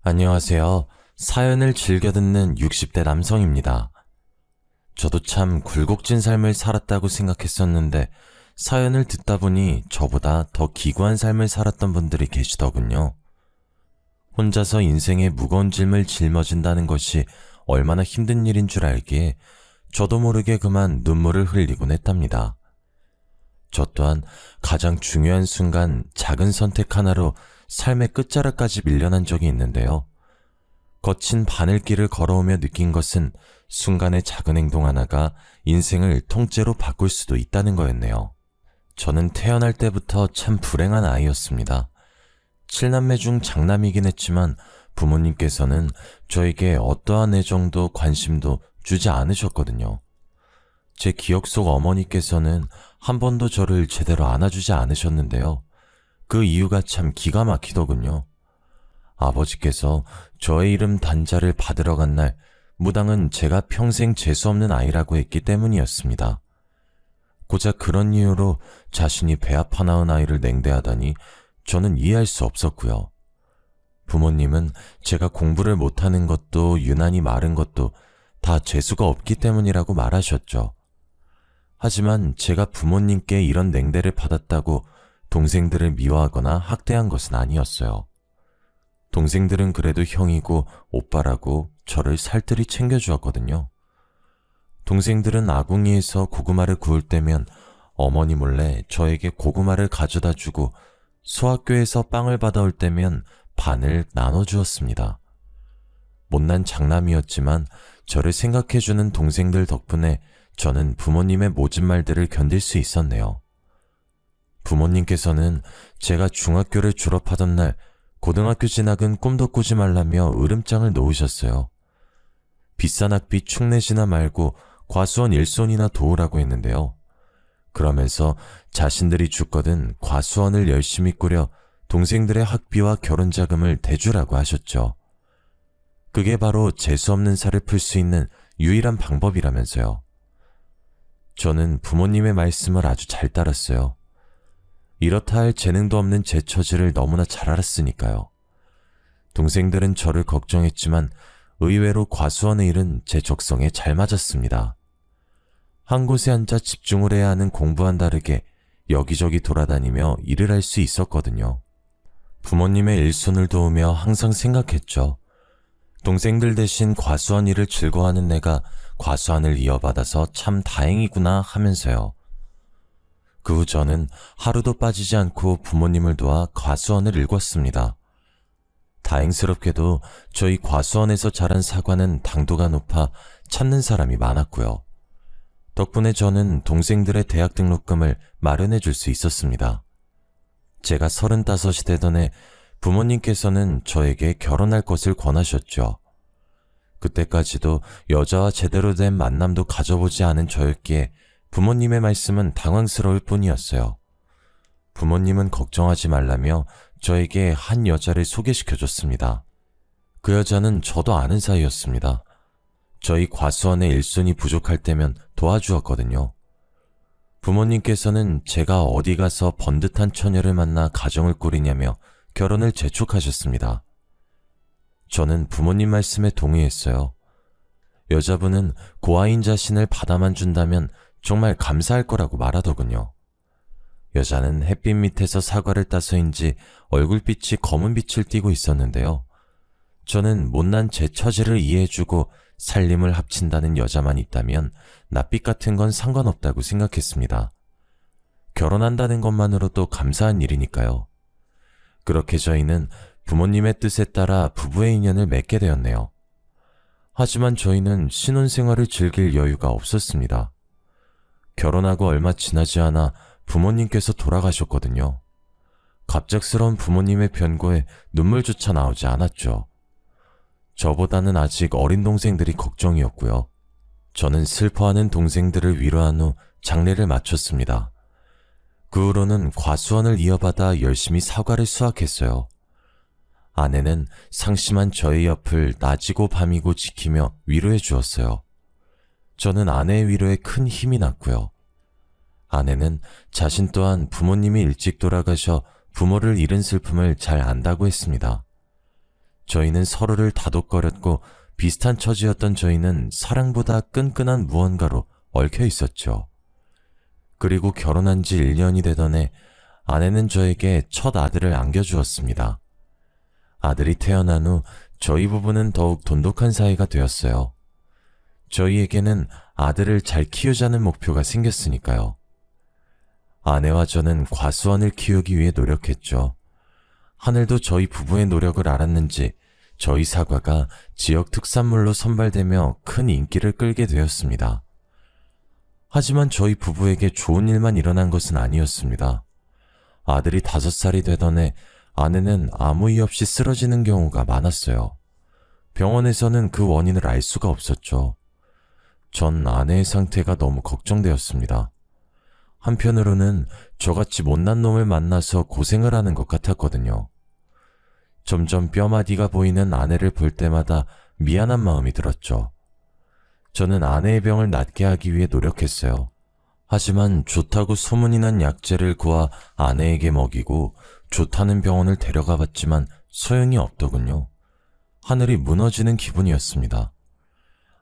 안녕하세요. 사연을 즐겨 듣는 60대 남성입니다. 저도 참 굴곡진 삶을 살았다고 생각했었는데 사연을 듣다 보니 저보다 더 기구한 삶을 살았던 분들이 계시더군요. 혼자서 인생의 무거운 짐을 짊어진다는 것이 얼마나 힘든 일인 줄 알기에 저도 모르게 그만 눈물을 흘리곤 했답니다. 저 또한 가장 중요한 순간 작은 선택 하나로 삶의 끝자락까지 밀려난 적이 있는데요. 거친 바늘길을 걸어오며 느낀 것은 순간의 작은 행동 하나가 인생을 통째로 바꿀 수도 있다는 거였네요. 저는 태어날 때부터 참 불행한 아이였습니다. 7남매 중 장남이긴 했지만 부모님께서는 저에게 어떠한 애정도 관심도 주지 않으셨거든요. 제 기억 속 어머니께서는 한 번도 저를 제대로 안아주지 않으셨는데요. 그 이유가 참 기가 막히더군요. 아버지께서 저의 이름 단자를 받으러 간 날 무당은 제가 평생 재수없는 아이라고 했기 때문이었습니다. 고작 그런 이유로 자신이 배아파 낳은 아이를 냉대하다니 저는 이해할 수 없었고요. 부모님은 제가 공부를 못하는 것도 유난히 마른 것도 다 재수가 없기 때문이라고 말하셨죠. 하지만 제가 부모님께 이런 냉대를 받았다고 동생들을 미워하거나 학대한 것은 아니었어요. 동생들은 그래도 형이고 오빠라고 저를 살뜰히 챙겨주었거든요. 동생들은 아궁이에서 고구마를 구울 때면 어머니 몰래 저에게 고구마를 가져다 주고 소학교에서 빵을 받아올 때면 반을 나눠주었습니다. 못난 장남이었지만 저를 생각해주는 동생들 덕분에 저는 부모님의 모진 말들을 견딜 수 있었네요. 부모님께서는 제가 중학교를 졸업하던 날 고등학교 진학은 꿈도 꾸지 말라며 으름장을 놓으셨어요. 비싼 학비 축내지나 말고 과수원 일손이나 도우라고 했는데요. 그러면서 자신들이 죽거든 과수원을 열심히 꾸려 동생들의 학비와 결혼 자금을 대주라고 하셨죠. 그게 바로 재수없는 살을 풀 수 있는 유일한 방법이라면서요. 저는 부모님의 말씀을 아주 잘 따랐어요. 이렇다 할 재능도 없는 제 처지를 너무나 잘 알았으니까요. 동생들은 저를 걱정했지만 의외로 과수원의 일은 제 적성에 잘 맞았습니다. 한 곳에 앉아 집중을 해야 하는 공부와는 다르게 여기저기 돌아다니며 일을 할 수 있었거든요. 부모님의 일손을 도우며 항상 생각했죠. 동생들 대신 과수원 일을 즐거워하는 내가 과수원을 이어받아서 참 다행이구나 하면서요. 그 후 저는 하루도 빠지지 않고 부모님을 도와 과수원을 일궜습니다. 다행스럽게도 저희 과수원에서 자란 사과는 당도가 높아 찾는 사람이 많았고요. 덕분에 저는 동생들의 대학 등록금을 마련해 줄 수 있었습니다. 제가 35이 되던 해 부모님께서는 저에게 결혼할 것을 권하셨죠. 그때까지도 여자와 제대로 된 만남도 가져보지 않은 저였기에 부모님의 말씀은 당황스러울 뿐이었어요. 부모님은 걱정하지 말라며 저에게 한 여자를 소개시켜줬습니다. 그 여자는 저도 아는 사이였습니다. 저희 과수원의 일손이 부족할 때면 도와주었거든요. 부모님께서는 제가 어디 가서 번듯한 처녀를 만나 가정을 꾸리냐며 결혼을 재촉하셨습니다. 저는 부모님 말씀에 동의했어요. 여자분은 고아인 자신을 받아만 준다면 정말 감사할 거라고 말하더군요. 여자는 햇빛 밑에서 사과를 따서인지 얼굴빛이 검은 빛을 띠고 있었는데요. 저는 못난 제 처지를 이해해주고 살림을 합친다는 여자만 있다면 낯빛 같은 건 상관없다고 생각했습니다. 결혼한다는 것만으로도 감사한 일이니까요. 그렇게 저희는 부모님의 뜻에 따라 부부의 인연을 맺게 되었네요. 하지만 저희는 신혼생활을 즐길 여유가 없었습니다. 결혼하고 얼마 지나지 않아 부모님께서 돌아가셨거든요. 갑작스러운 부모님의 변고에 눈물조차 나오지 않았죠. 저보다는 아직 어린 동생들이 걱정이었고요. 저는 슬퍼하는 동생들을 위로한 후 장례를 마쳤습니다. 그 후로는 과수원을 이어받아 열심히 사과를 수확했어요. 아내는 상심한 저의 옆을 낮이고 밤이고 지키며 위로해 주었어요. 저는 아내의 위로에 큰 힘이 났고요. 아내는 자신 또한 부모님이 일찍 돌아가셔 부모를 잃은 슬픔을 잘 안다고 했습니다. 저희는 서로를 다독거렸고 비슷한 처지였던 저희는 사랑보다 끈끈한 무언가로 얽혀 있었죠. 그리고 결혼한 지 1년이 되던 해 아내는 저에게 첫 아들을 안겨주었습니다. 아들이 태어난 후 저희 부부는 더욱 돈독한 사이가 되었어요. 저희에게는 아들을 잘 키우자는 목표가 생겼으니까요. 아내와 저는 과수원을 키우기 위해 노력했죠. 하늘도 저희 부부의 노력을 알았는지 저희 사과가 지역 특산물로 선발되며 큰 인기를 끌게 되었습니다. 하지만 저희 부부에게 좋은 일만 일어난 것은 아니었습니다. 아들이 5살이 되던 해 아내는 아무 이유 없이 쓰러지는 경우가 많았어요. 병원에서는 그 원인을 알 수가 없었죠. 전 아내의 상태가 너무 걱정되었습니다. 한편으로는 저같이 못난 놈을 만나서 고생을 하는 것 같았거든요. 점점 뼈마디가 보이는 아내를 볼 때마다 미안한 마음이 들었죠. 저는 아내의 병을 낫게 하기 위해 노력했어요. 하지만 좋다고 소문이 난 약재를 구하 아내에게 먹이고 좋다는 병원을 데려가 봤지만 소용이 없더군요. 하늘이 무너지는 기분이었습니다.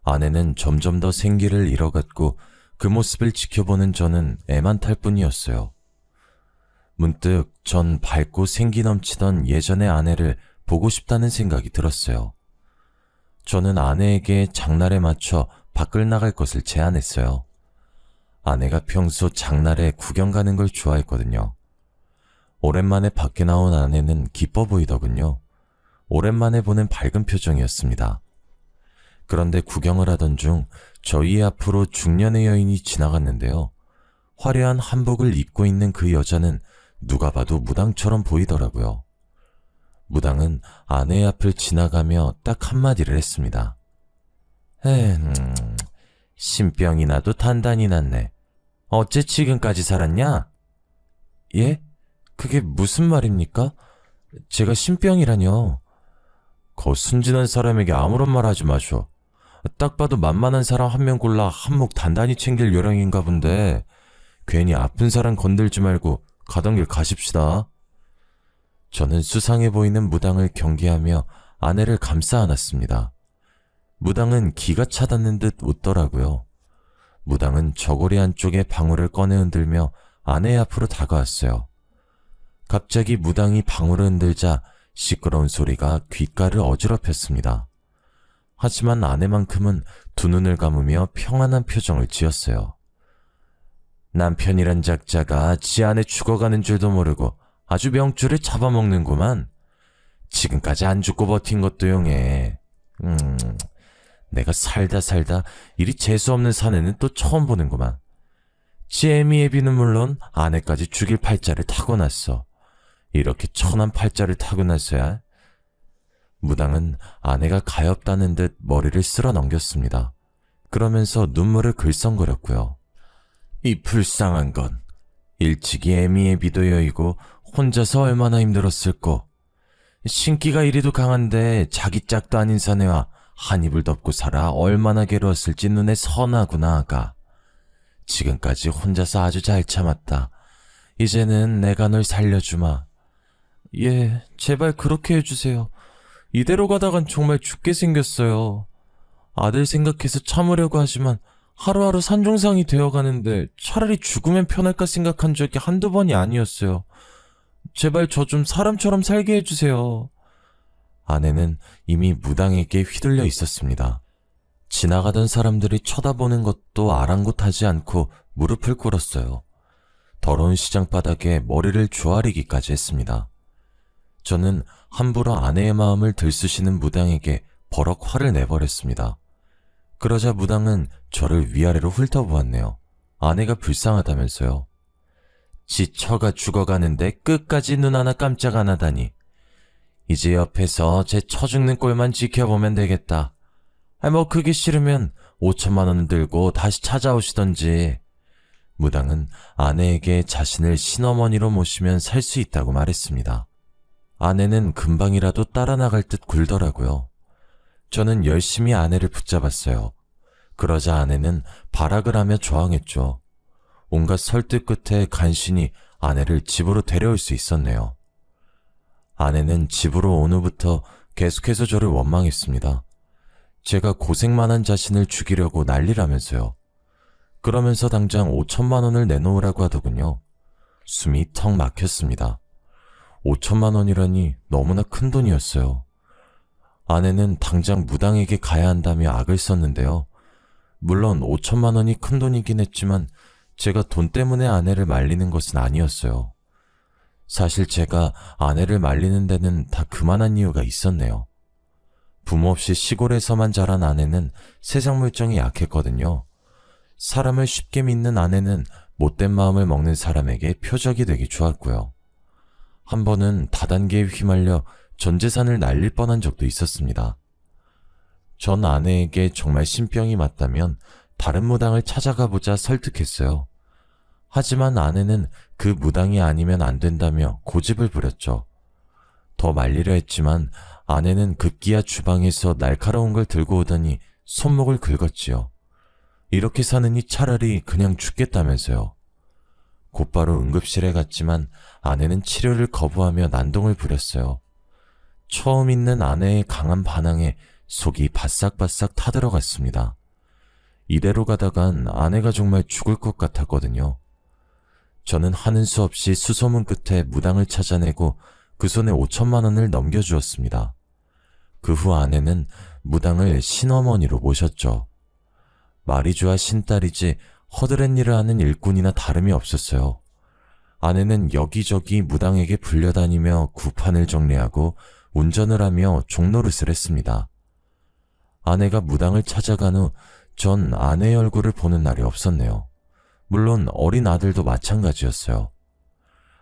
아내는 점점 더 생기를 잃어갔고 그 모습을 지켜보는 저는 애만 탈 뿐이었어요. 문득 전 밝고 생기 넘치던 예전의 아내를 보고 싶다는 생각이 들었어요. 저는 아내에게 장날에 맞춰 밖을 나갈 것을 제안했어요. 아내가 평소 장날에 구경 가는 걸 좋아했거든요. 오랜만에 밖에 나온 아내는 기뻐 보이더군요. 오랜만에 보는 밝은 표정이었습니다. 그런데 구경을 하던 중 저희 앞으로 중년의 여인이 지나갔는데요. 화려한 한복을 입고 있는 그 여자는 누가 봐도 무당처럼 보이더라고요. 무당은 아내의 앞을 지나가며 딱 한마디를 했습니다. 신병이 나도 단단히 났네. 어째 지금까지 살았냐? 예? 그게 무슨 말입니까? 제가 신병이라뇨. 거 순진한 사람에게 아무런 말 하지 마쇼. 딱 봐도 만만한 사람 한 명 골라 한몫 단단히 챙길 요령인가 본데 괜히 아픈 사람 건들지 말고 가던 길 가십시다. 저는 수상해 보이는 무당을 경계하며 아내를 감싸 안았습니다. 무당은 기가 차닿는 듯 웃더라고요. 무당은 저고리 안쪽에 방울을 꺼내 흔들며 아내 앞으로 다가왔어요. 갑자기 무당이 방울을 흔들자 시끄러운 소리가 귓가를 어지럽혔습니다. 하지만 아내만큼은 두 눈을 감으며 평안한 표정을 지었어요. 남편이란 작자가 지 아내 죽어가는 줄도 모르고 아주 명줄을 잡아먹는구만. 지금까지 안 죽고 버틴 것도 용해. 내가 살다 이리 재수없는 사내는 또 처음 보는구만. 지 애미애비는 물론 아내까지 죽일 팔자를 타고났어. 이렇게 천한 팔자를 타고났어야. 무당은 아내가 가엾다는 듯 머리를 쓸어 넘겼습니다. 그러면서 눈물을 글썽거렸고요. 이 불쌍한 건 일찍이 애미애비도 여의고 혼자서 얼마나 힘들었을꼬. 신기가 이리도 강한데 자기 짝도 아닌 사내와 한 입을 덮고 살아 얼마나 괴로웠을지 눈에 선하구나 아가. 지금까지 혼자서 아주 잘 참았다. 이제는 내가 널 살려주마. 예, 제발 그렇게 해주세요. 이대로 가다간 정말 죽게 생겼어요. 아들 생각해서 참으려고 하지만 하루하루 산중상이 되어가는데 차라리 죽으면 편할까 생각한 적이 한두 번이 아니었어요. 제발 저 좀 사람처럼 살게 해주세요. 아내는 이미 무당에게 휘둘려 있었습니다. 지나가던 사람들이 쳐다보는 것도 아랑곳하지 않고 무릎을 꿇었어요. 더러운 시장바닥에 머리를 조아리기까지 했습니다. 저는 함부로 아내의 마음을 들쑤시는 무당에게 버럭 화를 내버렸습니다. 그러자 무당은 저를 위아래로 훑어보았네요. 아내가 불쌍하다면서요. 지 처가 죽어가는데 끝까지 눈 하나 깜짝 안 하다니. 이제 옆에서 제 처 죽는 꼴만 지켜보면 되겠다. 뭐 그게 싫으면 5천만 원 들고 다시 찾아오시던지. 무당은 아내에게 자신을 신어머니로 모시면 살 수 있다고 말했습니다. 아내는 금방이라도 따라 나갈 듯 굴더라고요. 저는 열심히 아내를 붙잡았어요. 그러자 아내는 발악을 하며 저항했죠. 온갖 설득 끝에 간신히 아내를 집으로 데려올 수 있었네요. 아내는 집으로 온 후부터 계속해서 저를 원망했습니다. 제가 고생만 한 자신을 죽이려고 난리라면서요. 그러면서 당장 5천만 원을 내놓으라고 하더군요. 숨이 턱 막혔습니다. 5천만 원이라니 너무나 큰 돈이었어요. 아내는 당장 무당에게 가야 한다며 악을 썼는데요. 물론 5천만 원이 큰 돈이긴 했지만 제가 돈 때문에 아내를 말리는 것은 아니었어요. 사실 제가 아내를 말리는 데는 다 그만한 이유가 있었네요. 부모 없이 시골에서만 자란 아내는 세상 물정이 약했거든요. 사람을 쉽게 믿는 아내는 못된 마음을 먹는 사람에게 표적이 되기 좋았고요. 한 번은 다단계에 휘말려 전 재산을 날릴 뻔한 적도 있었습니다. 전 아내에게 정말 신병이 맞다면 다른 무당을 찾아가 보자 설득했어요. 하지만 아내는 그 무당이 아니면 안 된다며 고집을 부렸죠. 더 말리려 했지만 아내는 급기야 주방에서 날카로운 걸 들고 오더니 손목을 긁었지요. 이렇게 사느니 차라리 그냥 죽겠다면서요. 곧바로 응급실에 갔지만 아내는 치료를 거부하며 난동을 부렸어요. 처음 있는 아내의 강한 반항에 속이 바싹바싹 타들어갔습니다. 이대로 가다간 아내가 정말 죽을 것 같았거든요. 저는 하는 수 없이 수소문 끝에 무당을 찾아내고 그 손에 5천만 원을 넘겨주었습니다. 그 후 아내는 무당을 신어머니로 모셨죠. 마리주와 신딸이지 허드렛 일을 하는 일꾼이나 다름이 없었어요. 아내는 여기저기 무당에게 불려다니며 구판을 정리하고 운전을 하며 종노릇을 했습니다. 아내가 무당을 찾아간 후 전 아내의 얼굴을 보는 날이 없었네요. 물론 어린 아들도 마찬가지였어요.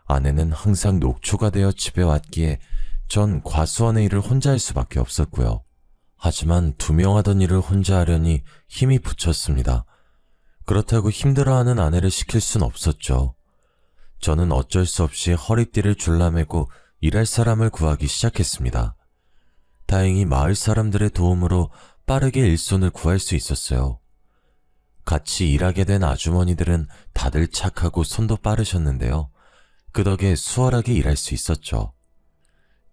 아내는 항상 녹초가 되어 집에 왔기에 전 과수원의 일을 혼자 할 수밖에 없었고요. 하지만 두 명 하던 일을 혼자 하려니 힘이 붙였습니다. 그렇다고 힘들어하는 아내를 시킬 순 없었죠. 저는 어쩔 수 없이 허리띠를 줄라매고 일할 사람을 구하기 시작했습니다. 다행히 마을 사람들의 도움으로 빠르게 일손을 구할 수 있었어요. 같이 일하게 된 아주머니들은 다들 착하고 손도 빠르셨는데요. 그 덕에 수월하게 일할 수 있었죠.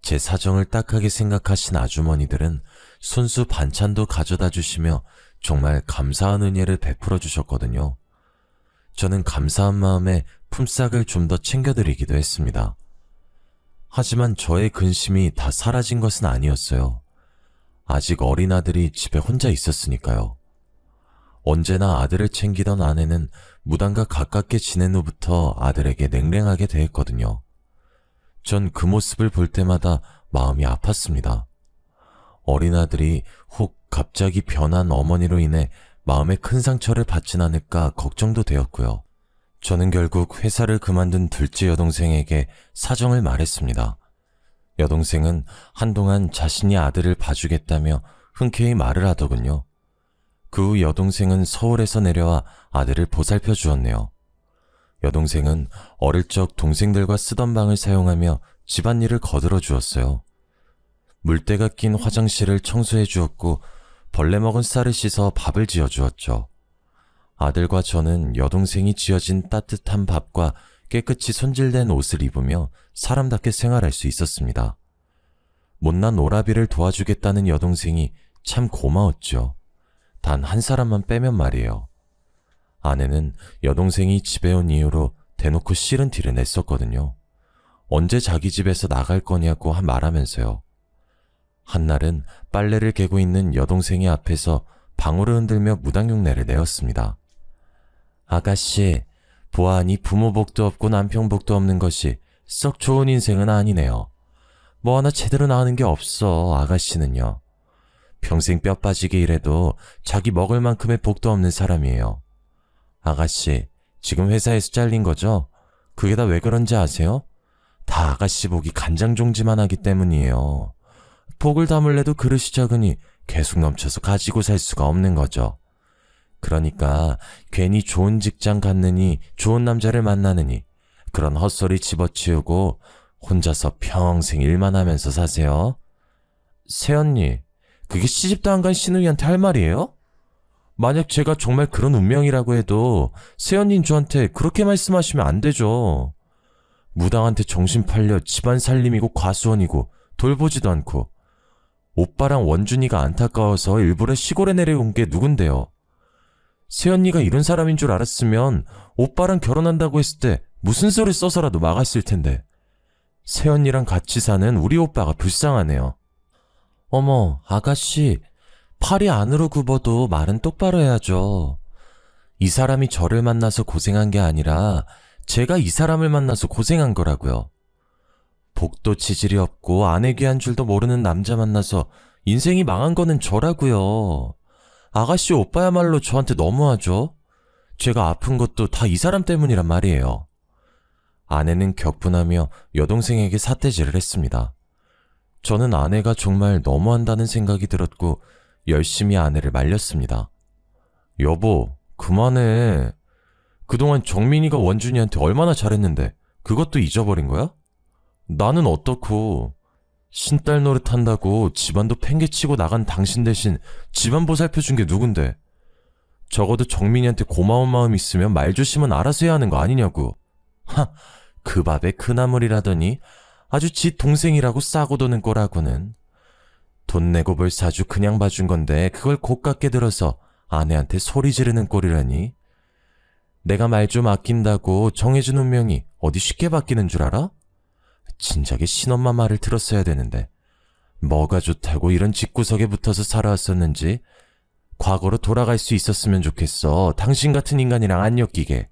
제 사정을 딱하게 생각하신 아주머니들은 손수 반찬도 가져다 주시며 정말 감사한 은혜를 베풀어 주셨거든요. 저는 감사한 마음에 품삯을 좀 더 챙겨드리기도 했습니다. 하지만 저의 근심이 다 사라진 것은 아니었어요. 아직 어린 아들이 집에 혼자 있었으니까요. 언제나 아들을 챙기던 아내는 무당과 가깝게 지낸 후부터 아들에게 냉랭하게 대했거든요. 전 그 모습을 볼 때마다 마음이 아팠습니다. 어린 아들이 혹 갑자기 변한 어머니로 인해 마음에 큰 상처를 받진 않을까 걱정도 되었고요. 저는 결국 회사를 그만둔 둘째 여동생에게 사정을 말했습니다. 여동생은 한동안 자신이 아들을 봐주겠다며 흔쾌히 말을 하더군요. 그 후 여동생은 서울에서 내려와 아들을 보살펴 주었네요. 여동생은 어릴 적 동생들과 쓰던 방을 사용하며 집안일을 거들어 주었어요. 물때가 낀 화장실을 청소해 주었고 벌레 먹은 쌀을 씻어 밥을 지어 주었죠. 아들과 저는 여동생이 지어진 따뜻한 밥과 깨끗이 손질된 옷을 입으며 사람답게 생활할 수 있었습니다. 못난 오라비를 도와주겠다는 여동생이 참 고마웠죠. 단 한 사람만 빼면 말이에요. 아내는 여동생이 집에 온 이후로 대놓고 싫은 티를 냈었거든요. 언제 자기 집에서 나갈 거냐고 말하면서요. 한날은 빨래를 개고 있는 여동생의 앞에서 방울을 흔들며 무당흉내를 내었습니다. 아가씨, 보아하니 부모 복도 없고 남편 복도 없는 것이 썩 좋은 인생은 아니네요. 뭐 하나 제대로 나가는 게 없어, 아가씨는요. 평생 뼈 빠지게 일해도 자기 먹을 만큼의 복도 없는 사람이에요. 아가씨, 지금 회사에서 잘린 거죠? 그게 다 왜 그런지 아세요? 다 아가씨 복이 간장종지만 하기 때문이에요. 복을 담을래도 그릇이 적으니 계속 넘쳐서 가지고 살 수가 없는 거죠. 그러니까 괜히 좋은 직장 갔느니 좋은 남자를 만나느니 그런 헛소리 집어치우고 혼자서 평생 일만 하면서 사세요. 새언니, 그게 시집도 안 간 시누이한테 할 말이에요? 만약 제가 정말 그런 운명이라고 해도 새언니인 저한테 그렇게 말씀하시면 안 되죠. 무당한테 정신 팔려 집안 살림이고 과수원이고 돌보지도 않고 오빠랑 원준이가 안타까워서 일부러 시골에 내려온 게 누군데요? 새언니가 이런 사람인 줄 알았으면 오빠랑 결혼한다고 했을 때 무슨 소리 써서라도 막았을 텐데. 새언니랑 같이 사는 우리 오빠가 불쌍하네요. 어머, 아가씨, 팔이 안으로 굽어도 말은 똑바로 해야죠. 이 사람이 저를 만나서 고생한 게 아니라 제가 이 사람을 만나서 고생한 거라고요. 복도 지질이 없고 아내 귀한 줄도 모르는 남자 만나서 인생이 망한 거는 저라고요. 아가씨 오빠야말로 저한테 너무하죠? 제가 아픈 것도 다 이 사람 때문이란 말이에요. 아내는 격분하며 여동생에게 삿대질을 했습니다. 저는 아내가 정말 너무한다는 생각이 들었고 열심히 아내를 말렸습니다. 여보, 그만해. 그동안 정민이가 원준이한테 얼마나 잘했는데 그것도 잊어버린 거야? 나는 어떻고 신딸 노릇한다고 집안도 팽개치고 나간 당신 대신 집안 보살펴준 게 누군데. 적어도 정민이한테 고마운 마음 있으면 말조심은 알아서 해야 하는 거 아니냐고. 그 밥에 그 나물이라더니 아주 지 동생이라고 싸고 도는 꼴하고는. 돈 내고 볼 사주 그냥 봐준 건데 그걸 고깝게 들어서 아내한테 소리 지르는 꼴이라니. 내가 말 좀 아낀다고 정해준 운명이 어디 쉽게 바뀌는 줄 알아? 진작에 신엄마 말을 들었어야 되는데 뭐가 좋다고 이런 집구석에 붙어서 살아왔었는지 과거로 돌아갈 수 있었으면 좋겠어. 당신 같은 인간이랑 안 엮이게.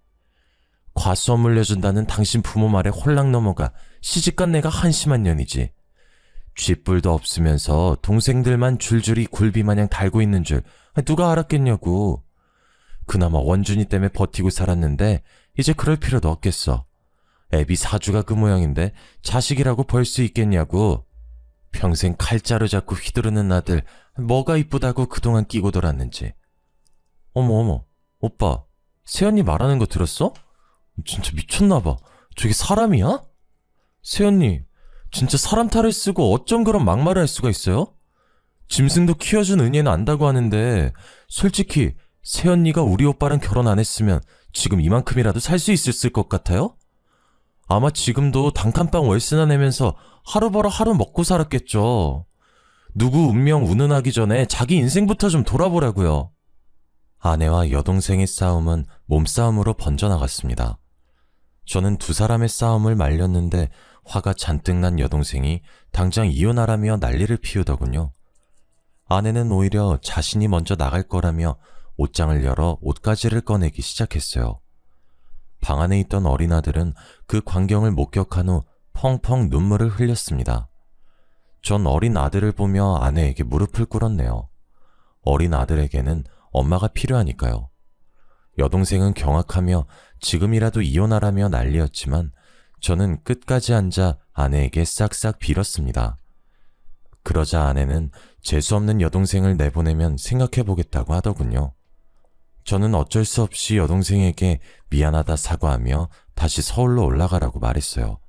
과수원 물려준다는 당신 부모 말에 홀랑 넘어가 시집간 내가 한심한 년이지. 쥐뿔도 없으면서 동생들만 줄줄이 굴비마냥 달고 있는 줄 누가 알았겠냐고. 그나마 원준이 때문에 버티고 살았는데 이제 그럴 필요도 없겠어. 애비 사주가 그 모양인데 자식이라고 벌 수 있겠냐고. 평생 칼자루 잡고 휘두르는 아들 뭐가 이쁘다고 그동안 끼고 돌았는지. 어머, 오빠, 새언니 말하는 거 들었어? 진짜 미쳤나봐. 저게 사람이야? 새언니, 진짜 사람 탈을 쓰고 어쩜 그런 막말을 할 수가 있어요? 짐승도 키워준 은혜는 안다고 하는데 솔직히 새언니가 우리 오빠랑 결혼 안 했으면 지금 이만큼이라도 살 수 있었을 것 같아요? 아마 지금도 단칸방 월세나 내면서 하루 벌어 하루 먹고 살았겠죠. 누구 운명 운운하기 전에 자기 인생부터 좀 돌아보라고요. 아내와 여동생의 싸움은 몸싸움으로 번져나갔습니다. 저는 두 사람의 싸움을 말렸는데 화가 잔뜩 난 여동생이 당장 이혼하라며 난리를 피우더군요. 아내는 오히려 자신이 먼저 나갈 거라며 옷장을 열어 옷가지를 꺼내기 시작했어요. 방 안에 있던 어린 아들은 그 광경을 목격한 후 펑펑 눈물을 흘렸습니다. 전 어린 아들을 보며 아내에게 무릎을 꿇었네요. 어린 아들에게는 엄마가 필요하니까요. 여동생은 경악하며 지금이라도 이혼하라며 난리였지만 저는 끝까지 앉아 아내에게 싹싹 빌었습니다. 그러자 아내는 재수없는 여동생을 내보내면 생각해보겠다고 하더군요. 저는 어쩔 수 없이 여동생에게 미안하다 사과하며 다시 서울로 올라가라고 말했어요.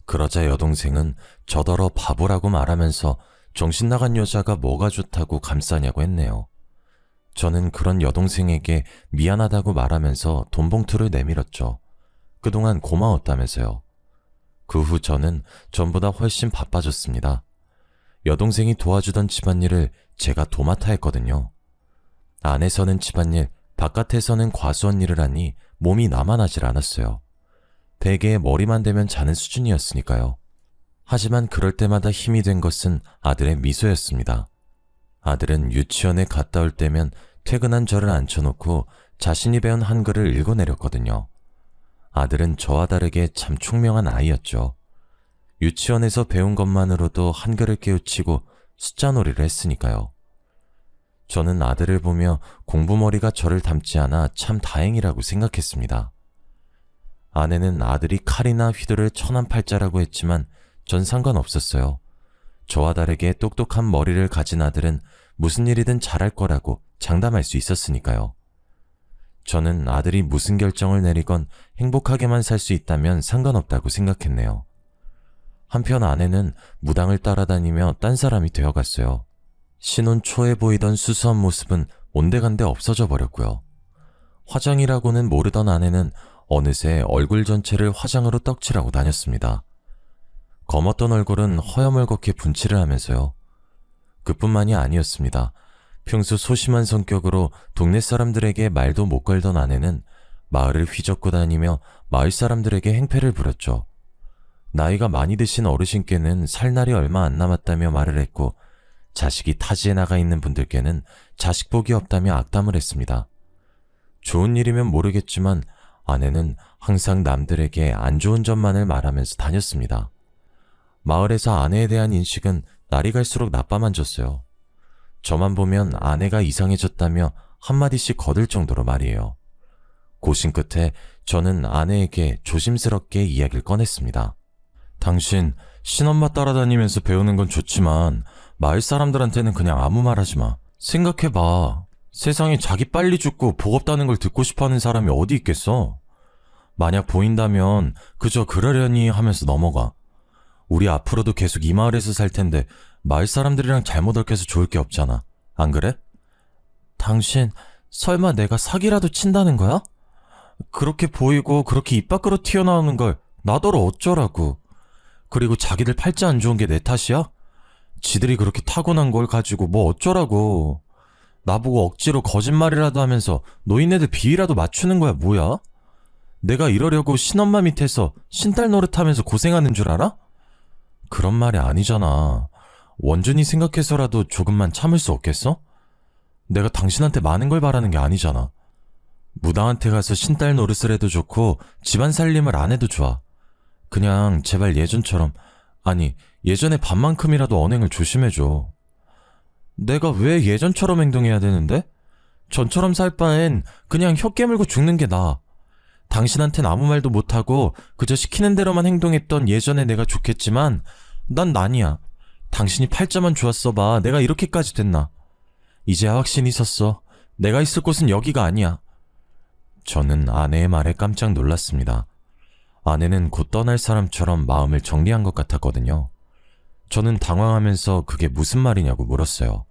그러자 여동생은 저더러 바보라고 말하면서 정신 나간 여자가 뭐가 좋다고 감싸냐고 했네요. 저는 그런 여동생에게 미안하다고 말하면서 돈 봉투를 내밀었죠. 그동안 고마웠다면서요. 그 후 저는 전보다 훨씬 바빠졌습니다. 여동생이 도와주던 집안일을 제가 도맡아 했거든요. 안에서는 집안일, 바깥에서는 과수원 일을 하니 몸이 나만하질 않았어요. 베개에 머리만 대면 자는 수준이었으니까요. 하지만 그럴 때마다 힘이 된 것은 아들의 미소였습니다. 아들은 유치원에 갔다 올 때면 퇴근한 저를 앉혀놓고 자신이 배운 한글을 읽어내렸거든요. 아들은 저와 다르게 참 총명한 아이였죠. 유치원에서 배운 것만으로도 한글을 깨우치고 숫자 놀이를 했으니까요. 저는 아들을 보며 공부머리가 저를 닮지 않아 참 다행이라고 생각했습니다. 아내는 아들이 칼이나 휘두를 천한팔자라고 했지만 전 상관없었어요. 저와 다르게 똑똑한 머리를 가진 아들은 무슨 일이든 잘할 거라고 장담할 수 있었으니까요. 저는 아들이 무슨 결정을 내리건 행복하게만 살 수 있다면 상관없다고 생각했네요. 한편 아내는 무당을 따라다니며 딴 사람이 되어갔어요. 신혼 초에 보이던 수수한 모습은 온데간데 없어져 버렸고요. 화장이라고는 모르던 아내는 어느새 얼굴 전체를 화장으로 떡칠하고 다녔습니다. 검었던 얼굴은 허여멀겋게 분칠을 하면서요. 그뿐만이 아니었습니다. 평소 소심한 성격으로 동네 사람들에게 말도 못 걸던 아내는 마을을 휘젓고 다니며 마을 사람들에게 행패를 부렸죠. 나이가 많이 드신 어르신께는 살 날이 얼마 안 남았다며 말을 했고, 자식이 타지에 나가 있는 분들께는 자식 복이 없다며 악담을 했습니다. 좋은 일이면 모르겠지만 아내는 항상 남들에게 안 좋은 점만을 말하면서 다녔습니다. 마을에서 아내에 대한 인식은 날이 갈수록 나빠만 졌어요. 저만 보면 아내가 이상해졌다며 한마디씩 거들 정도로 말이에요. 고심 끝에 저는 아내에게 조심스럽게 이야기를 꺼냈습니다. 당신 신엄마 따라다니면서 배우는 건 좋지만 마을 사람들한테는 그냥 아무 말 하지 마. 생각해봐. 세상에 자기 빨리 죽고 복 없다는 걸 듣고 싶어하는 사람이 어디 있겠어? 만약 보인다면 그저 그러려니 하면서 넘어가. 우리 앞으로도 계속 이 마을에서 살 텐데 마을 사람들이랑 잘못 얽혀서 좋을 게 없잖아. 안 그래? 당신 설마 내가 사기라도 친다는 거야? 그렇게 보이고 그렇게 입 밖으로 튀어나오는 걸 나더러 어쩌라고. 그리고 자기들 팔자 안 좋은 게 내 탓이야? 지들이 그렇게 타고난 걸 가지고 뭐 어쩌라고. 나보고 억지로 거짓말이라도 하면서 노인네들 비위라도 맞추는 거야 뭐야? 내가 이러려고 신엄마 밑에서 신딸 노릇하면서 고생하는 줄 알아? 그런 말이 아니잖아. 원준이 생각해서라도 조금만 참을 수 없겠어? 내가 당신한테 많은 걸 바라는 게 아니잖아. 무당한테 가서 신딸 노릇을 해도 좋고 집안 살림을 안 해도 좋아. 그냥 제발 예전처럼, 아니 예전에 반만큼이라도 언행을 조심해줘. 내가 왜 예전처럼 행동해야 되는데? 전처럼 살 바엔 그냥 혀 깨물고 죽는 게 나아. 당신한텐 아무 말도 못하고 그저 시키는 대로만 행동했던 예전의 내가 좋겠지만 난 아니야. 당신이 팔자만 좋았어봐 내가 이렇게까지 됐나. 이제야 확신이 섰어. 내가 있을 곳은 여기가 아니야. 저는 아내의 말에 깜짝 놀랐습니다. 아내는 곧 떠날 사람처럼 마음을 정리한 것 같았거든요. 저는 당황하면서 그게 무슨 말이냐고 물었어요.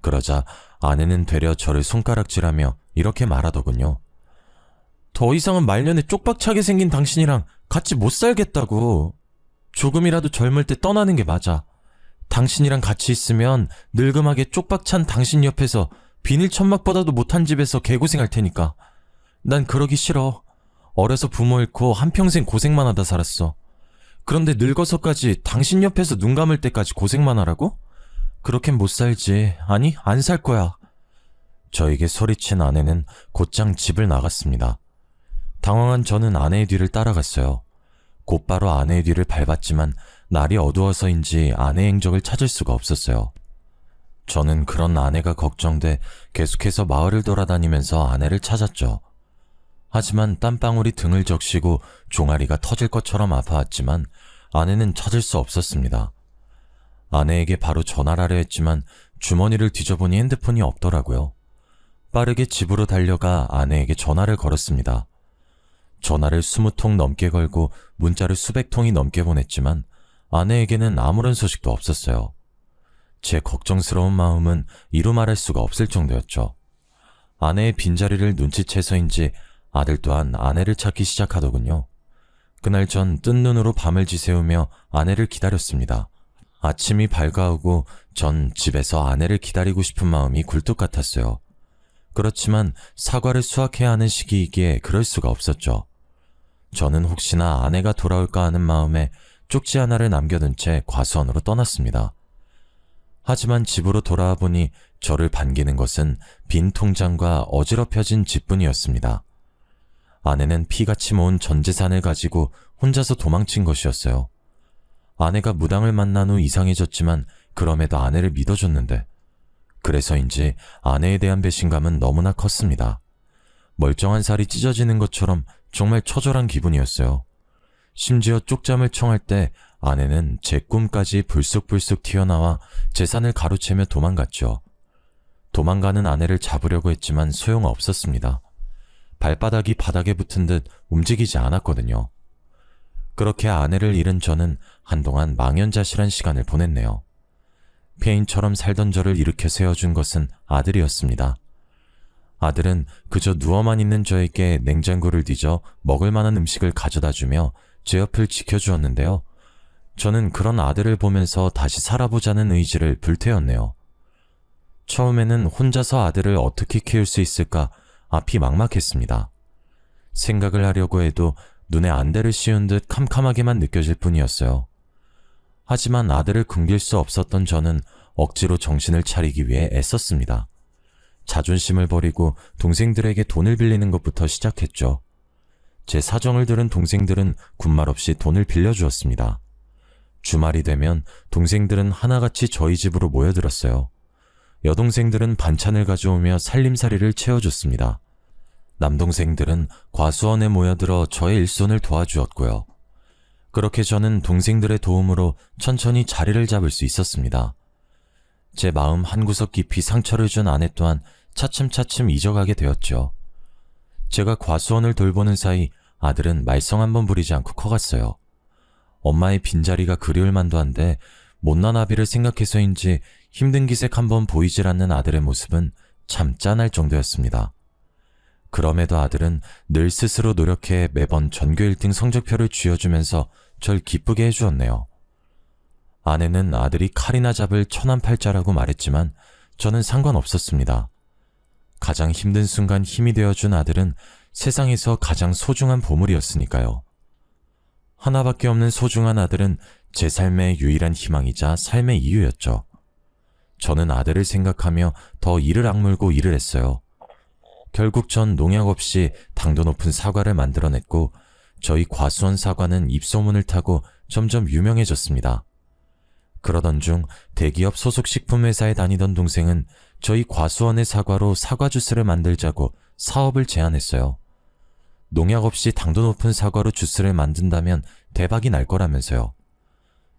그러자 아내는 되려 저를 손가락질하며 이렇게 말하더군요. 더 이상은 말년에 쪽박차게 생긴 당신이랑 같이 못 살겠다고. 조금이라도 젊을 때 떠나는 게 맞아. 당신이랑 같이 있으면 늙음하게 쪽박찬 당신 옆에서 비닐 천막보다도 못한 집에서 개고생할 테니까. 난 그러기 싫어. 어려서 부모 잃고 한평생 고생만 하다 살았어. 그런데 늙어서까지 당신 옆에서 눈 감을 때까지 고생만 하라고? 그렇게는 못 살지. 아니, 안 살 거야. 저에게 소리친 아내는 곧장 집을 나갔습니다. 당황한 저는 아내의 뒤를 따라갔어요. 곧바로 아내의 뒤를 밟았지만 날이 어두워서인지 아내의 행적을 찾을 수가 없었어요. 저는 그런 아내가 걱정돼 계속해서 마을을 돌아다니면서 아내를 찾았죠. 하지만 땀방울이 등을 적시고 종아리가 터질 것처럼 아파왔지만 아내는 찾을 수 없었습니다. 아내에게 바로 전화를 하려 했지만 주머니를 뒤져보니 핸드폰이 없더라고요. 빠르게 집으로 달려가 아내에게 전화를 걸었습니다. 전화를 20통 넘게 걸고 문자를 수백 통이 넘게 보냈지만 아내에게는 아무런 소식도 없었어요. 제 걱정스러운 마음은 이루 말할 수가 없을 정도였죠. 아내의 빈자리를 눈치채서인지 아들 또한 아내를 찾기 시작하더군요. 그날 전 뜬 눈으로 밤을 지새우며 아내를 기다렸습니다. 아침이 밝아오고 전 집에서 아내를 기다리고 싶은 마음이 굴뚝 같았어요. 그렇지만 사과를 수확해야 하는 시기이기에 그럴 수가 없었죠. 저는 혹시나 아내가 돌아올까 하는 마음에 쪽지 하나를 남겨둔 채 과수원으로 떠났습니다. 하지만 집으로 돌아와 보니 저를 반기는 것은 빈 통장과 어지럽혀진 집뿐이었습니다. 아내는 피같이 모은 전 재산을 가지고 혼자서 도망친 것이었어요. 아내가 무당을 만난 후 이상해졌지만 그럼에도 아내를 믿어줬는데, 그래서인지 아내에 대한 배신감은 너무나 컸습니다. 멀쩡한 살이 찢어지는 것처럼 정말 처절한 기분이었어요. 심지어 쪽잠을 청할 때 아내는 제 꿈까지 불쑥불쑥 튀어나와 재산을 가로채며 도망갔죠. 도망가는 아내를 잡으려고 했지만 소용없었습니다. 발바닥이 바닥에 붙은 듯 움직이지 않았거든요. 그렇게 아내를 잃은 저는 한동안 망연자실한 시간을 보냈네요. 폐인처럼 살던 저를 일으켜 세워준 것은 아들이었습니다. 아들은 그저 누워만 있는 저에게 냉장고를 뒤져 먹을 만한 음식을 가져다 주며 제 옆을 지켜주었는데요. 저는 그런 아들을 보면서 다시 살아보자는 의지를 불태웠네요. 처음에는 혼자서 아들을 어떻게 키울 수 있을까 앞이 막막했습니다. 생각을 하려고 해도 눈에 안대를 씌운 듯 캄캄하게만 느껴질 뿐이었어요. 하지만 아들을 굶길 수 없었던 저는 억지로 정신을 차리기 위해 애썼습니다. 자존심을 버리고 동생들에게 돈을 빌리는 것부터 시작했죠. 제 사정을 들은 동생들은 군말 없이 돈을 빌려주었습니다. 주말이 되면 동생들은 하나같이 저희 집으로 모여들었어요. 여동생들은 반찬을 가져오며 살림살이를 채워줬습니다. 남동생들은 과수원에 모여들어 저의 일손을 도와주었고요. 그렇게 저는 동생들의 도움으로 천천히 자리를 잡을 수 있었습니다. 제 마음 한구석 깊이 상처를 준 아내 또한 차츰차츰 잊어가게 되었죠. 제가 과수원을 돌보는 사이 아들은 말썽 한번 부리지 않고 커갔어요. 엄마의 빈자리가 그리울 만도 한데 못난 아비를 생각해서인지 힘든 기색 한번 보이질 않는 아들의 모습은 참 짠할 정도였습니다. 그럼에도 아들은 늘 스스로 노력해 매번 전교 1등 성적표를 쥐어주면서 절 기쁘게 해주었네요. 아내는 아들이 칼이나 잡을 천한팔자라고 말했지만 저는 상관없었습니다. 가장 힘든 순간 힘이 되어준 아들은 세상에서 가장 소중한 보물이었으니까요. 하나밖에 없는 소중한 아들은 제 삶의 유일한 희망이자 삶의 이유였죠. 저는 아들을 생각하며 더 이를 악물고 일을 했어요. 결국 전 농약 없이 당도 높은 사과를 만들어냈고 저희 과수원 사과는 입소문을 타고 점점 유명해졌습니다. 그러던 중 대기업 소속 식품회사에 다니던 동생은 저희 과수원의 사과로 사과 주스를 만들자고 사업을 제안했어요. 농약 없이 당도 높은 사과로 주스를 만든다면 대박이 날 거라면서요.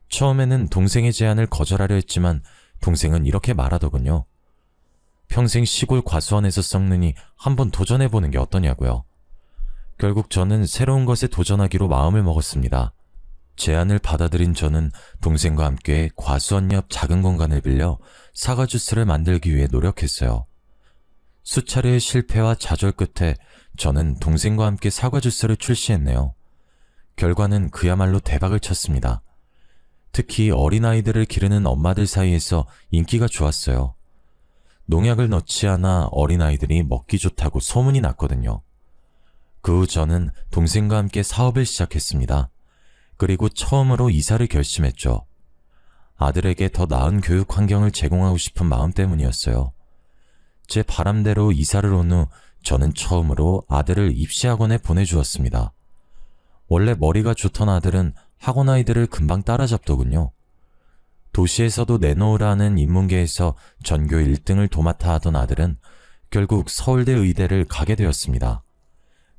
처음에는 동생의 제안을 거절하려 했지만 동생은 이렇게 말하더군요. 평생 시골 과수원에서 썩느니 한번 도전해보는 게 어떠냐고요. 결국 저는 새로운 것에 도전하기로 마음을 먹었습니다. 제안을 받아들인 저는 동생과 함께 과수원 옆 작은 공간을 빌려 사과 주스를 만들기 위해 노력했어요. 수차례의 실패와 좌절 끝에 저는 동생과 함께 사과 주스를 출시했네요. 결과는 그야말로 대박을 쳤습니다. 특히 어린아이들을 기르는 엄마들 사이에서 인기가 좋았어요. 농약을 넣지 않아 어린아이들이 먹기 좋다고 소문이 났거든요. 그 후 저는 동생과 함께 사업을 시작했습니다. 그리고 처음으로 이사를 결심했죠. 아들에게 더 나은 교육 환경을 제공하고 싶은 마음 때문이었어요. 제 바람대로 이사를 온 후 저는 처음으로 아들을 입시학원에 보내주었습니다. 원래 머리가 좋던 아들은 학원 아이들을 금방 따라잡더군요. 도시에서도 내놓으라 하는 인문계에서 전교 1등을 도맡아 하던 아들은 결국 서울대 의대를 가게 되었습니다.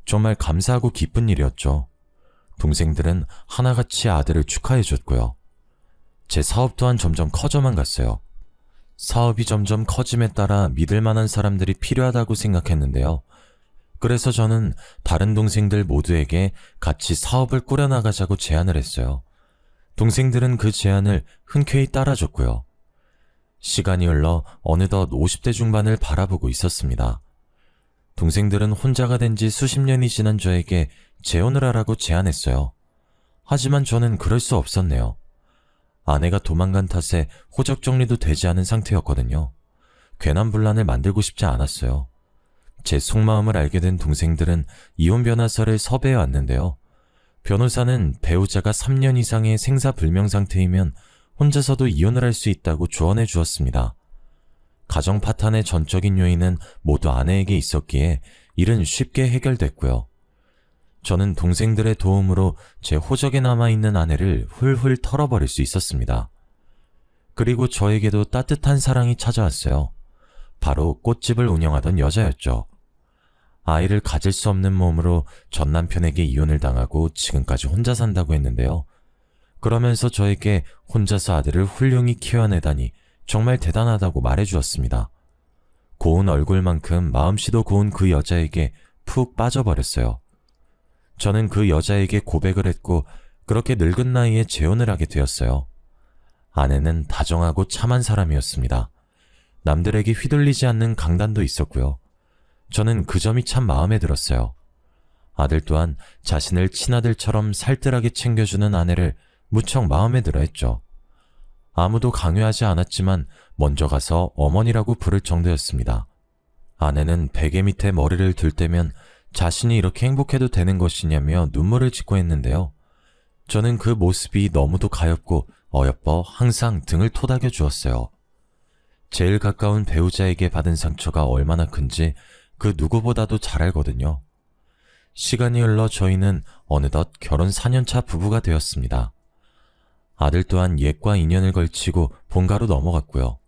정말 감사하고 기쁜 일이었죠. 동생들은 하나같이 아들을 축하해줬고요. 제 사업 또한 점점 커져만 갔어요. 사업이 점점 커짐에 따라 믿을 만한 사람들이 필요하다고 생각했는데요. 그래서 저는 다른 동생들 모두에게 같이 사업을 꾸려나가자고 제안을 했어요. 동생들은 그 제안을 흔쾌히 따라줬고요. 시간이 흘러 어느덧 50대 중반을 바라보고 있었습니다. 동생들은 혼자가 된 지 수십 년이 지난 저에게 재혼을 하라고 제안했어요. 하지만 저는 그럴 수 없었네요. 아내가 도망간 탓에 호적 정리도 되지 않은 상태였거든요. 괜한 분란을 만들고 싶지 않았어요. 제 속마음을 알게 된 동생들은 이혼 변호사를 섭외해 왔는데요. 변호사는 배우자가 3년 이상의 생사불명 상태이면 혼자서도 이혼을 할 수 있다고 조언해 주었습니다. 가정 파탄의 전적인 요인은 모두 아내에게 있었기에 일은 쉽게 해결됐고요. 저는 동생들의 도움으로 제 호적에 남아있는 아내를 훌훌 털어버릴 수 있었습니다. 그리고 저에게도 따뜻한 사랑이 찾아왔어요. 바로 꽃집을 운영하던 여자였죠. 아이를 가질 수 없는 몸으로 전 남편에게 이혼을 당하고 지금까지 혼자 산다고 했는데요. 그러면서 저에게 혼자서 아들을 훌륭히 키워내다니 정말 대단하다고 말해주었습니다. 고운 얼굴만큼 마음씨도 고운 그 여자에게 푹 빠져버렸어요. 저는 그 여자에게 고백을 했고 그렇게 늙은 나이에 재혼을 하게 되었어요. 아내는 다정하고 참한 사람이었습니다. 남들에게 휘둘리지 않는 강단도 있었고요. 저는 그 점이 참 마음에 들었어요. 아들 또한 자신을 친아들처럼 살뜰하게 챙겨주는 아내를 무척 마음에 들어 했죠. 아무도 강요하지 않았지만 먼저 가서 어머니라고 부를 정도였습니다. 아내는 베개 밑에 머리를 둘 때면 자신이 이렇게 행복해도 되는 것이냐며 눈물을 짓고 했는데요. 저는 그 모습이 너무도 가엾고 어여뻐 항상 등을 토닥여 주었어요. 제일 가까운 배우자에게 받은 상처가 얼마나 큰지 그 누구보다도 잘 알거든요. 시간이 흘러 저희는 어느덧 결혼 4년차 부부가 되었습니다. 아들 또한 옛과 인연을 걸치고 본가로 넘어갔고요.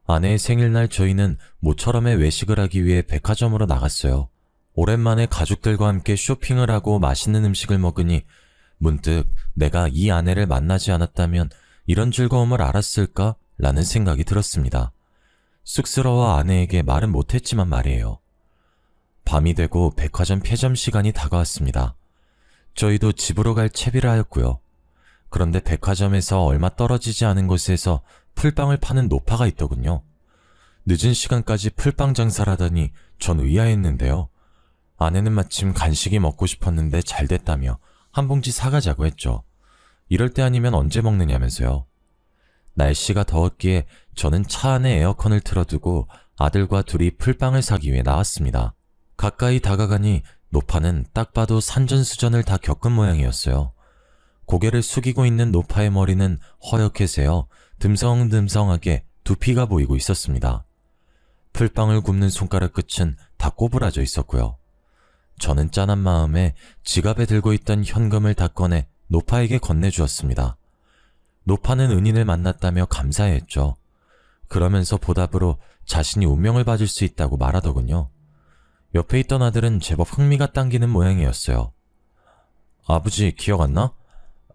아내의 생일날 저희는 모처럼의 외식을 하기 위해 백화점으로 나갔어요. 오랜만에 가족들과 함께 쇼핑을 하고 맛있는 음식을 먹으니 문득 내가 이 아내를 만나지 않았다면 이런 즐거움을 알았을까? 라는 생각이 들었습니다. 쑥스러워 아내에게 말은 못했지만 말이에요. 밤이 되고 백화점 폐점 시간이 다가왔습니다. 저희도 집으로 갈 채비를 하였고요. 그런데 백화점에서 얼마 떨어지지 않은 곳에서 풀빵을 파는 노파가 있더군요. 늦은 시간까지 풀빵 장사를 하다니 전 의아했는데요. 아내는 마침 간식이 먹고 싶었는데 잘 됐다며 한 봉지 사가자고 했죠. 이럴 때 아니면 언제 먹느냐면서요. 날씨가 더웠기에 저는 차 안에 에어컨을 틀어두고 아들과 둘이 풀빵을 사기 위해 나왔습니다. 가까이 다가가니 노파는 딱 봐도 산전수전을 다 겪은 모양이었어요. 고개를 숙이고 있는 노파의 머리는 허옇게 새어 듬성듬성하게 두피가 보이고 있었습니다. 풀빵을 굽는 손가락 끝은 다 꼬부라져 있었고요. 저는 짠한 마음에 지갑에 들고 있던 현금을 다 꺼내 노파에게 건네주었습니다. 노파는 은인을 만났다며 감사해했죠. 그러면서 보답으로 자신이 운명을 봐줄 수 있다고 말하더군요. 옆에 있던 아들은 제법 흥미가 당기는 모양이었어요. 아버지 기억 안 나?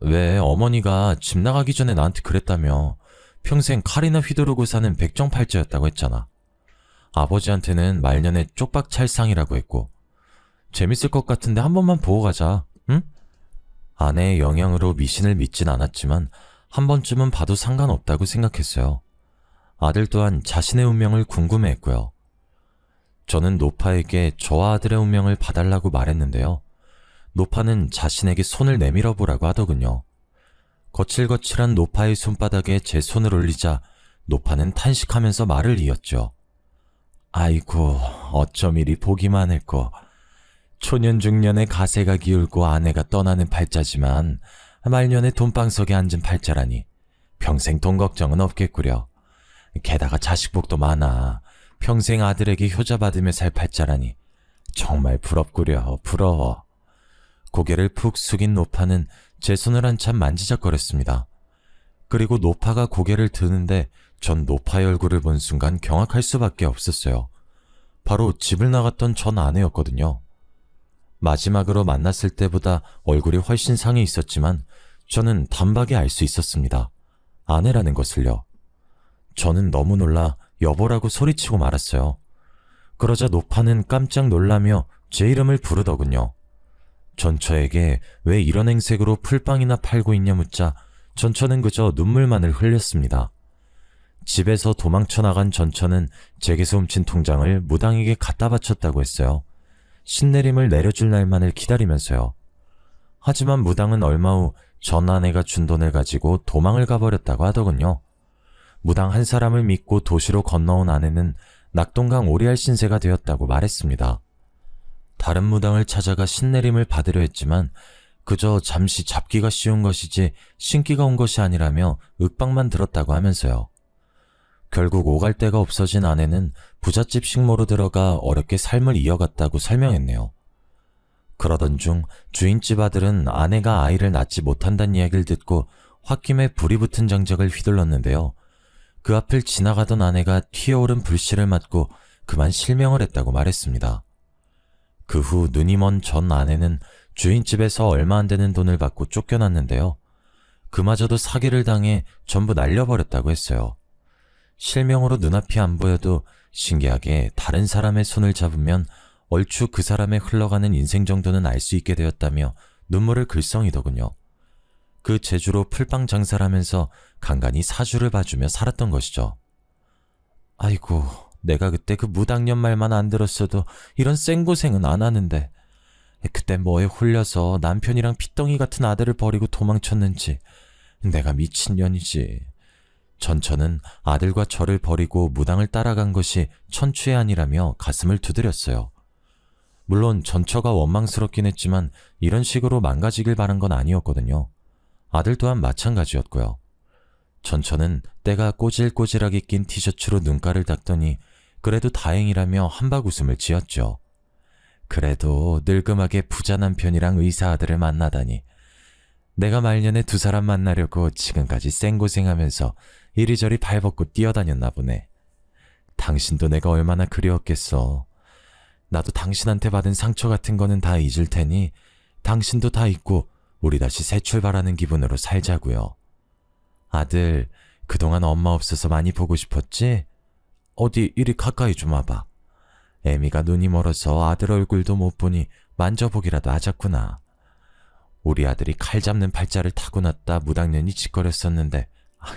왜 어머니가 집 나가기 전에 나한테 그랬다며. 평생 칼이나 휘두르고 사는 백정팔자였다고 했잖아. 아버지한테는 말년에 쪽박찰상이라고 했고. 재밌을 것 같은데 한 번만 보고 가자, 응? 아내의 영향으로 미신을 믿진 않았지만 한 번쯤은 봐도 상관없다고 생각했어요. 아들 또한 자신의 운명을 궁금해했고요. 저는 노파에게 저와 아들의 운명을 봐달라고 말했는데요. 노파는 자신에게 손을 내밀어 보라고 하더군요. 거칠거칠한 노파의 손바닥에 제 손을 올리자 노파는 탄식하면서 말을 이었죠. 아이고, 어쩜 이리 보기만 했고. 초년중년에 가세가 기울고 아내가 떠나는 팔자지만 말년에 돈방석에 앉은 팔자라니 평생 돈 걱정은 없겠구려. 게다가 자식복도 많아. 평생 아들에게 효자받으며 살 팔자라니 정말 부럽구려. 부러워. 고개를 푹 숙인 노파는 제 손을 한참 만지작거렸습니다. 그리고 노파가 고개를 드는데 전 노파의 얼굴을 본 순간 경악할 수밖에 없었어요. 바로 집을 나갔던 전 아내였거든요. 마지막으로 만났을 때보다 얼굴이 훨씬 상해 있었지만 저는 단박에 알 수 있었습니다. 아내라는 것을요. 저는 너무 놀라 여보라고 소리치고 말았어요. 그러자 노파는 깜짝 놀라며 제 이름을 부르더군요. 전처에게 왜 이런 행색으로 풀빵이나 팔고 있냐 묻자 전처는 그저 눈물만을 흘렸습니다. 집에서 도망쳐 나간 전처는 제게서 훔친 통장을 무당에게 갖다 바쳤다고 했어요. 신내림을 내려줄 날만을 기다리면서요. 하지만 무당은 얼마 후 전 아내가 준 돈을 가지고 도망을 가버렸다고 하더군요. 무당 한 사람을 믿고 도시로 건너온 아내는 낙동강 오리알 신세가 되었다고 말했습니다. 다른 무당을 찾아가 신내림을 받으려 했지만 그저 잠시 잡기가 쉬운 것이지 신기가 온 것이 아니라며 윽박만 들었다고 하면서요. 결국 오갈 데가 없어진 아내는 부잣집 식모로 들어가 어렵게 삶을 이어갔다고 설명했네요. 그러던 중 주인집 아들은 아내가 아이를 낳지 못한다는 이야기를 듣고 홧김에 불이 붙은 장작을 휘둘렀는데요. 그 앞을 지나가던 아내가 튀어오른 불씨를 맞고 그만 실명을 했다고 말했습니다. 그 후 눈이 먼 전 아내는 주인집에서 얼마 안 되는 돈을 받고 쫓겨났는데요. 그마저도 사기를 당해 전부 날려버렸다고 했어요. 실명으로 눈앞이 안 보여도 신기하게 다른 사람의 손을 잡으면 얼추 그 사람의 흘러가는 인생 정도는 알 수 있게 되었다며 눈물을 글썽이더군요. 그 재주로 풀빵 장사를 하면서 간간히 사주를 봐주며 살았던 것이죠. 아이고, 내가 그때 그 무당년 말만 안 들었어도 이런 쌩고생은 안 하는데 그때 뭐에 홀려서 남편이랑 핏덩이 같은 아들을 버리고 도망쳤는지 내가 미친년이지. 전처는 아들과 저를 버리고 무당을 따라간 것이 천추의 아니라며 가슴을 두드렸어요. 물론 전처가 원망스럽긴 했지만 이런 식으로 망가지길 바란 건 아니었거든요. 아들 또한 마찬가지였고요. 전처는 때가 꼬질꼬질하게 낀 티셔츠로 눈가를 닦더니 그래도 다행이라며 한박 웃음을 지었죠. 그래도 늙음하게 부자 남편이랑 의사 아들을 만나다니. 내가 말년에 두 사람 만나려고 지금까지 쌩고생하면서 이리저리 발벗고 뛰어다녔나 보네. 당신도 내가 얼마나 그리웠겠어. 나도 당신한테 받은 상처 같은 거는 다 잊을 테니 당신도 다 잊고 우리 다시 새 출발하는 기분으로 살자고요. 아들, 그동안 엄마 없어서 많이 보고 싶었지? 어디 이리 가까이 좀 와봐. 애미가 눈이 멀어서 아들 얼굴도 못 보니 만져보기라도 하자꾸나. 우리 아들이 칼 잡는 팔자를 타고났다 무당년이 짓거렸었는데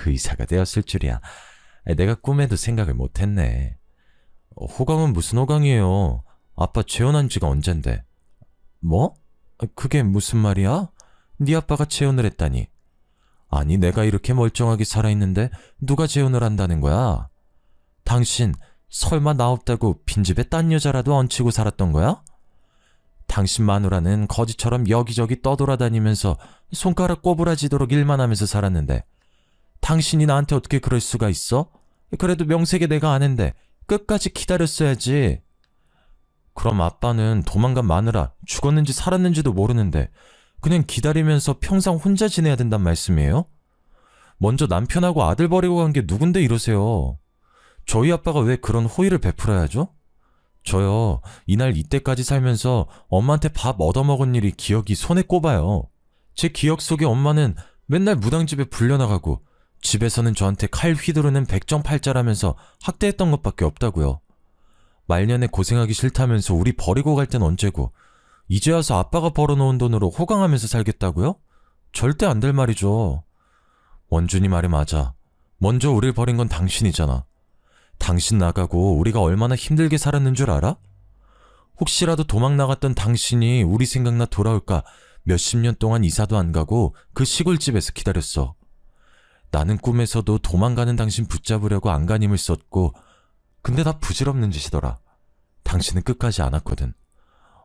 의사가 되었을 줄이야. 내가 꿈에도 생각을 못했네. 호강은 무슨 호강이에요? 아빠 재혼한 지가 언젠데. 뭐? 그게 무슨 말이야? 네 아빠가 재혼을 했다니. 아니, 내가 이렇게 멀쩡하게 살아있는데 누가 재혼을 한다는 거야? 당신 설마 나 없다고 빈집에 딴 여자라도 얹히고 살았던 거야? 당신 마누라는 거지처럼 여기저기 떠돌아다니면서 손가락 꼬부라지도록 일만 하면서 살았는데 당신이 나한테 어떻게 그럴 수가 있어? 그래도 명색에 내가 아는데 끝까지 기다렸어야지. 그럼 아빠는 도망간 마누라 죽었는지 살았는지도 모르는데 그냥 기다리면서 평생 혼자 지내야 된단 말씀이에요? 먼저 남편하고 아들 버리고 간 게 누군데 이러세요. 저희 아빠가 왜 그런 호의를 베풀어야죠? 저요, 이날 이때까지 살면서 엄마한테 밥 얻어먹은 일이 기억이 손에 꼽아요. 제 기억 속에 엄마는 맨날 무당집에 불려나가고 집에서는 저한테 칼 휘두르는 백정팔자라면서 학대했던 것밖에 없다고요. 말년에 고생하기 싫다면서 우리 버리고 갈 땐 언제고 이제 와서 아빠가 벌어놓은 돈으로 호강하면서 살겠다고요? 절대 안 될 말이죠. 원준이 말이 맞아. 먼저 우릴 버린 건 당신이잖아. 당신 나가고 우리가 얼마나 힘들게 살았는 줄 알아? 혹시라도 도망 나갔던 당신이 우리 생각나 돌아올까 몇십 년 동안 이사도 안 가고 그 시골집에서 기다렸어. 나는 꿈에서도 도망가는 당신 붙잡으려고 안간힘을 썼고 근데 다 부질없는 짓이더라. 당신은 끝까지 안 왔거든.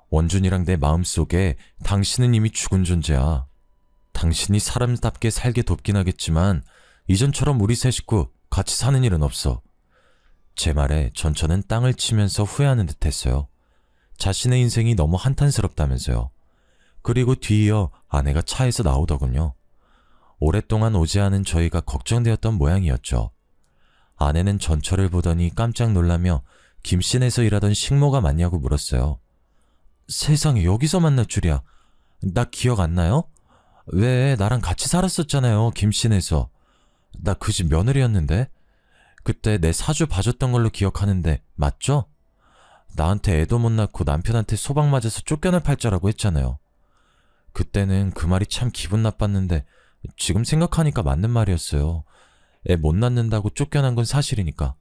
원준이랑 내 마음속에 당신은 이미 죽은 존재야. 당신이 사람답게 살게 돕긴 하겠지만 이전처럼 우리 세 식구 같이 사는 일은 없어. 제 말에 전처는 땅을 치면서 후회하는 듯 했어요. 자신의 인생이 너무 한탄스럽다면서요. 그리고 뒤이어 아내가 차에서 나오더군요. 오랫동안 오지 않은 저희가 걱정되었던 모양이었죠. 아내는 전처를 보더니 깜짝 놀라며 김씨네에서 일하던 식모가 맞냐고 물었어요. 세상에, 여기서 만날 줄이야. 나 기억 안 나요? 왜, 나랑 같이 살았었잖아요, 김씨네에서. 나 그 집 며느리였는데. 그때 내 사주 봐줬던 걸로 기억하는데 맞죠? 나한테 애도 못 낳고 남편한테 소방 맞아서 쫓겨날 팔자라고 했잖아요. 그때는 그 말이 참 기분 나빴는데 지금 생각하니까 맞는 말이었어요. 애 못 낳는다고 쫓겨난 건 사실이니까.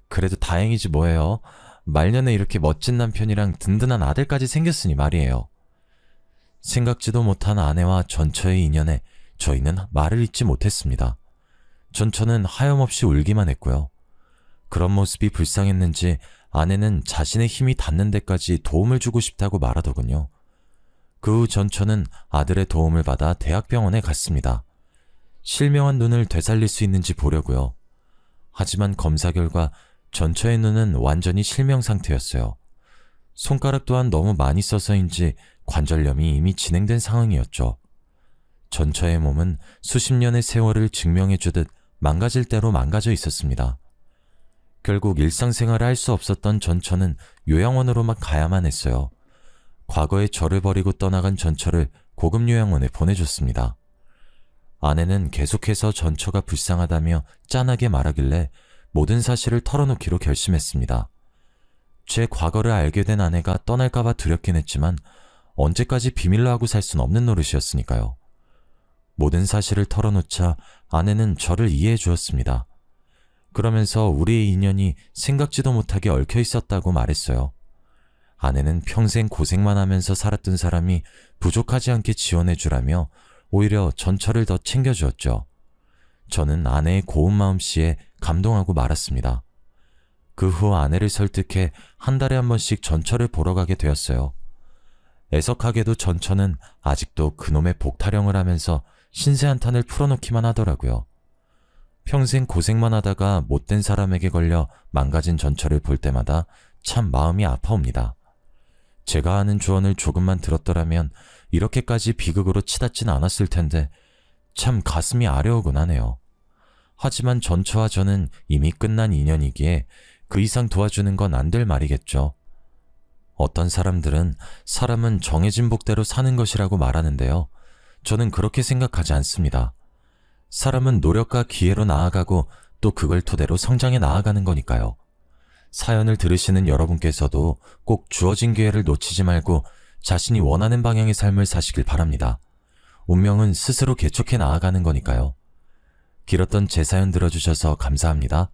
그래도 다행이지 뭐예요. 말년에 이렇게 멋진 남편이랑 든든한 아들까지 생겼으니 말이에요. 생각지도 못한 아내와 전처의 인연에 저희는 말을 잇지 못했습니다. 전처는 하염없이 울기만 했고요. 그런 모습이 불쌍했는지 아내는 자신의 힘이 닿는 데까지 도움을 주고 싶다고 말하더군요. 그 후 전처는 아들의 도움을 받아 대학병원에 갔습니다. 실명한 눈을 되살릴 수 있는지 보려고요. 하지만 검사 결과 전처의 눈은 완전히 실명 상태였어요. 손가락 또한 너무 많이 써서인지 관절염이 이미 진행된 상황이었죠. 전처의 몸은 수십 년의 세월을 증명해주듯 망가질 대로 망가져 있었습니다. 결국 일상생활을 할 수 없었던 전처는 요양원으로만 가야만 했어요. 과거에 저를 버리고 떠나간 전처를 고급 요양원에 보내줬습니다. 아내는 계속해서 전처가 불쌍하다며 짠하게 말하길래 모든 사실을 털어놓기로 결심했습니다. 제 과거를 알게 된 아내가 떠날까봐 두렵긴 했지만 언제까지 비밀로 하고 살 순 없는 노릇이었으니까요. 모든 사실을 털어놓자 아내는 저를 이해해 주었습니다. 그러면서 우리의 인연이 생각지도 못하게 얽혀 있었다고 말했어요. 아내는 평생 고생만 하면서 살았던 사람이 부족하지 않게 지원해주라며 오히려 전처를 더 챙겨주었죠. 저는 아내의 고운 마음씨에 감동하고 말았습니다. 그 후 아내를 설득해 한 달에 한 번씩 전처를 보러 가게 되었어요. 애석하게도 전처는 아직도 그놈의 복타령을 하면서 신세 한탄을 풀어놓기만 하더라고요. 평생 고생만 하다가 못된 사람에게 걸려 망가진 전처를 볼 때마다 참 마음이 아파옵니다. 제가 하는 조언을 조금만 들었더라면 이렇게까지 비극으로 치닫진 않았을 텐데 참 가슴이 아려오곤 하네요. 하지만 전처와 저는 이미 끝난 인연이기에 그 이상 도와주는 건 안 될 말이겠죠. 어떤 사람들은 사람은 정해진 복대로 사는 것이라고 말하는데요. 저는 그렇게 생각하지 않습니다. 사람은 노력과 기회로 나아가고 또 그걸 토대로 성장해 나아가는 거니까요. 사연을 들으시는 여러분께서도 꼭 주어진 기회를 놓치지 말고 자신이 원하는 방향의 삶을 사시길 바랍니다. 운명은 스스로 개척해 나아가는 거니까요. 길었던 제 사연 들어주셔서 감사합니다.